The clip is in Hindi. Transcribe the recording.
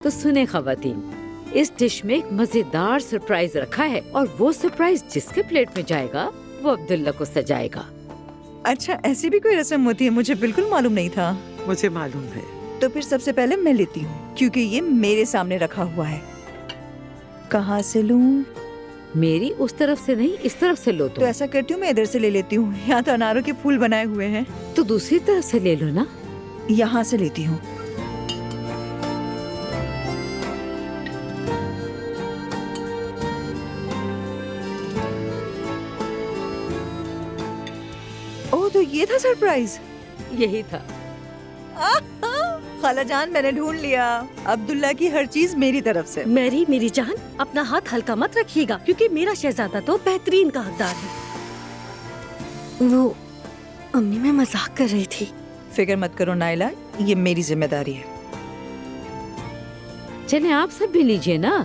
तो सुने ख़वातीन, इस डिश में एक मजेदार सरप्राइज रखा है और वो सरप्राइज जिसके प्लेट में जाएगा वो अब्दुल्ला को सजाएगा। अच्छा, ऐसी भी कोई रस्म होती है? मुझे बिल्कुल मालूम नहीं था। मुझे मालूम है। तो फिर सबसे पहले मैं लेती हूँ, क्योंकि ये मेरे सामने रखा हुआ है। कहाँ से लूँ? मेरी उस तरफ से नहीं, इस तरफ से लो तो ऐसा करती हूँ, मैं इधर से ले लेती हूँ। यहाँ तो अनारों के फूल बनाए हुए हैं। तो दूसरी तरफ से ले लो ना। यहाँ से लेती हूँ। ओह, तो ये था सरप्राइज। यही था। खालाजान, मैंने ढूंढ लिया। अब्दुल्ला की हर चीज मेरी तरफ से। मेरी जान, अपना हाथ हल्का मत रखिएगा, क्योंकि मेरा शहजादा तो बेहतरीन का हकदार है। वो अम्मी, मैं मजाक कर रही थी। फिक्र मत करो नाइला, ये मेरी जिम्मेदारी है। चले आप सब भी लीजिए ना।